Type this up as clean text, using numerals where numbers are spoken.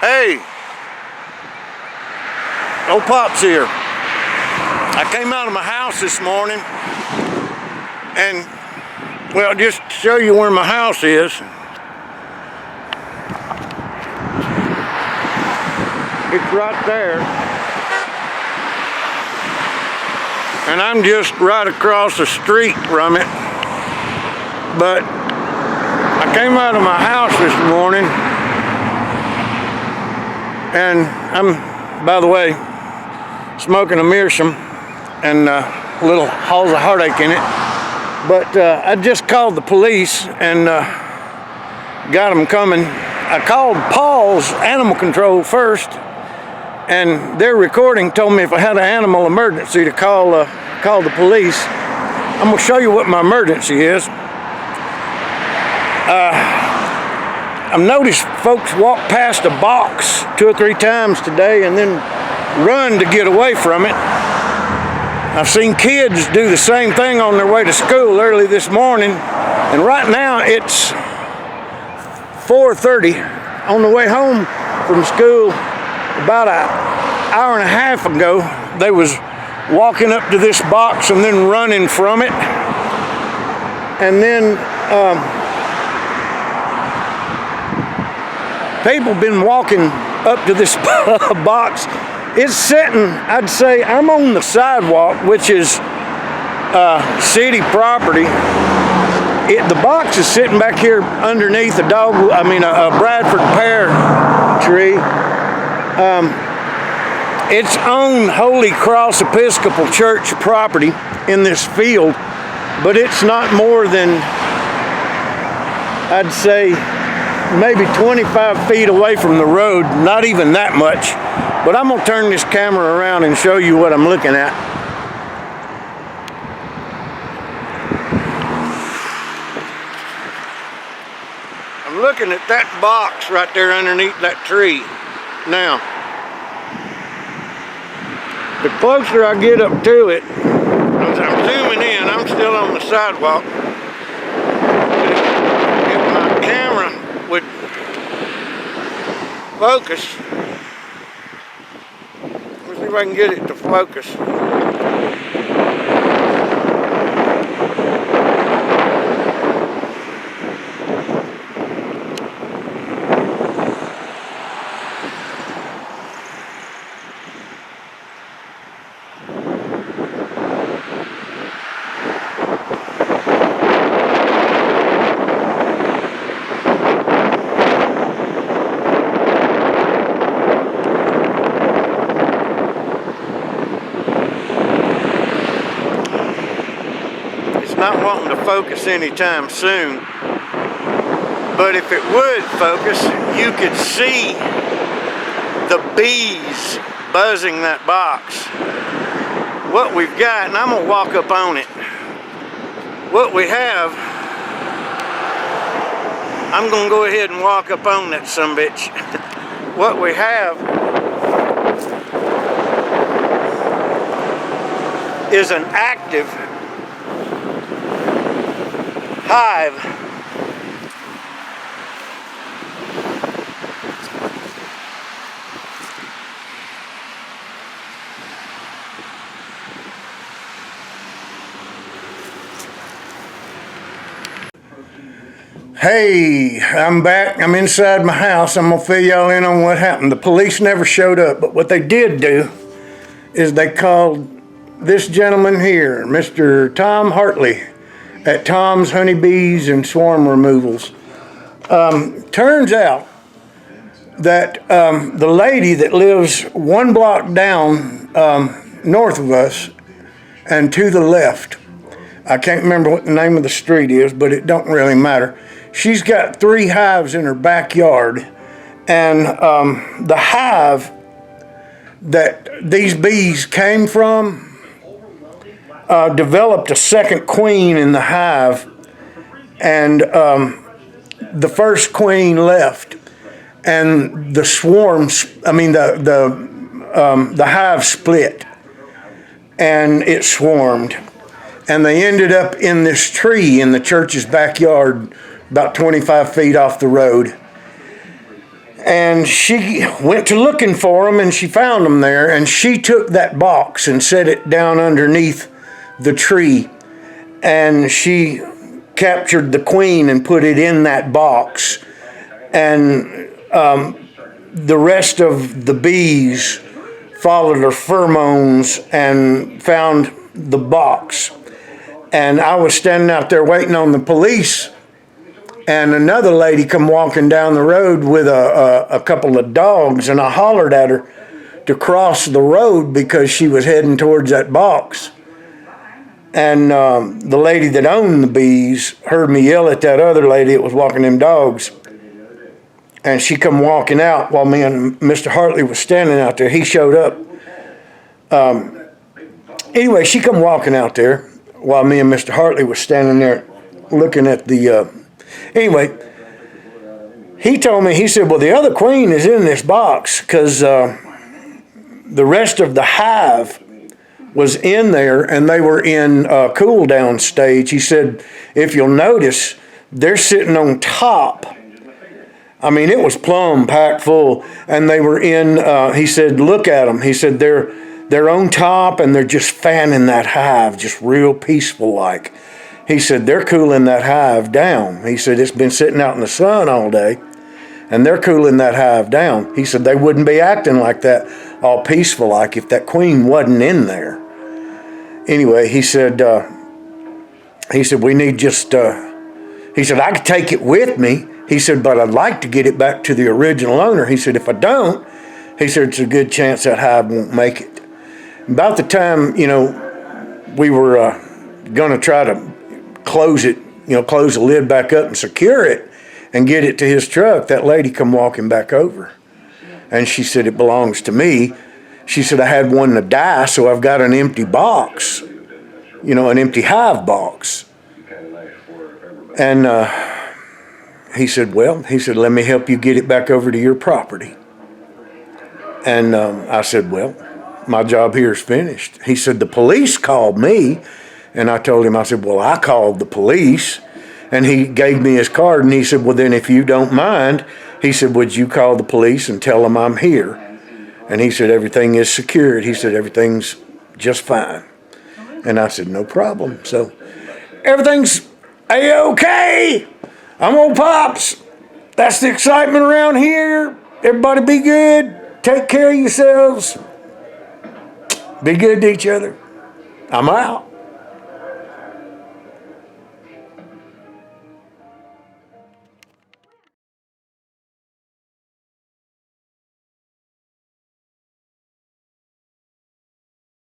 Hey, Ole'Pops here. I came out of my house this morning and, well, just to show you where my house is. It's right there. And I'm just right across the street from it. But I came out of my house this morning and I'm, by the way, smoking a meerschaum and a little Halls of Heartache in it. But I just called the police and got them coming. I called Paul's Animal Control first, and their recording told me if I had an animal emergency to call the police. I'm gonna show you what my emergency is. I've noticed folks walk past a box 2 or 3 times today and then run to get away from it. I've seen kids do the same thing on their way to school early this morning, and right now it's 4:30. On the way home from school about an hour and a half ago, they was walking up to this box and then running from it. And then people been walking up to this box. It's sitting, I'd say, I'm on the sidewalk, which is city property. The box is sitting back here underneath a Bradford pear tree. It's on Holy Cross Episcopal Church property in this field, but it's not more than, I'd say, maybe 25 feet away from the road, not even that much. But I'm gonna turn this camera around and show you what I'm looking at. I'm looking at that box right there underneath that tree. Now, the closer I get up to it, as I'm zooming in, I'm still on the sidewalk. If my camera would focus, let's see if I can get it to focus. Not wanting to focus anytime soon, but if it would focus, you could see the bees buzzing that box. What we've got, and I'm gonna walk up on it. What we have, I'm gonna go ahead and walk up on that sumbitch. What we have is an active hive. Hey, I'm back. I'm inside my house. I'm gonna fill y'all in on what happened. The police never showed up, but what they did do is they called this gentleman here, Mr. Tom Hartley, at Tom's Honeybees and Swarm Removals. Turns out that the lady that lives 1 block down north of us and to the left, I can't remember what the name of the street is, but it don't really matter. She's got 3 hives in her backyard, and the hive that these bees came from developed a second queen in the hive, and the first queen left, and the swarms, the hive split, and it swarmed, and they ended up in this tree in the church's backyard, about 25 feet off the road. And she went to looking for them, and she found them there, and she took that box and set it down underneath the tree, and she captured the queen and put it in that box, and the rest of the bees followed her pheromones and found the box. And I was standing out there waiting on the police, and another lady come walking down the road with a couple of dogs, and I hollered at her to cross the road because she was heading towards that box. And the lady that owned the bees heard me yell at that other lady that was walking them dogs. And she come walking out while me and Mr. Hartley was standing out there. He showed up. Anyway, she come walking out there while me and Mr. Hartley was standing there looking at the... Anyway, he told me, he said, well, the other queen is in this box because the rest of the hive was in there, and they were in a cool down stage. He said, if you'll notice, they're sitting on top. I mean, it was plumb packed full, and they were in, he said, look at them. He said, they're on top, and they're just fanning that hive, just real peaceful like. He said, they're cooling that hive down. He said, it's been sitting out in the sun all day, and they're cooling that hive down. He said, they wouldn't be acting like that, all peaceful like, if that queen wasn't in there. Anyway, he said, we need just, he said, I could take it with me. He said, but I'd like to get it back to the original owner. He said, if I don't, he said, it's a good chance that hive won't make it. About the time, you know, we were going to try to close it, you know, close the lid back up and secure it and get it to his truck, that lady come walking back over. And she said, it belongs to me. She said, I had one to die, so I've got an empty box, you know, an empty hive box. And he said, well, he said, let me help you get it back over to your property. And I said, well, my job here is finished. He said, the police called me. And I told him, I said, well, I called the police. And he gave me his card, and he said, well, then if you don't mind, he said, would you call the police and tell them I'm here? And he said, everything is secured. He said, everything's just fine. And I said, no problem. So everything's A-okay. I'm Ole'Pops. That's the excitement around here. Everybody be good. Take care of yourselves. Be good to each other. I'm out.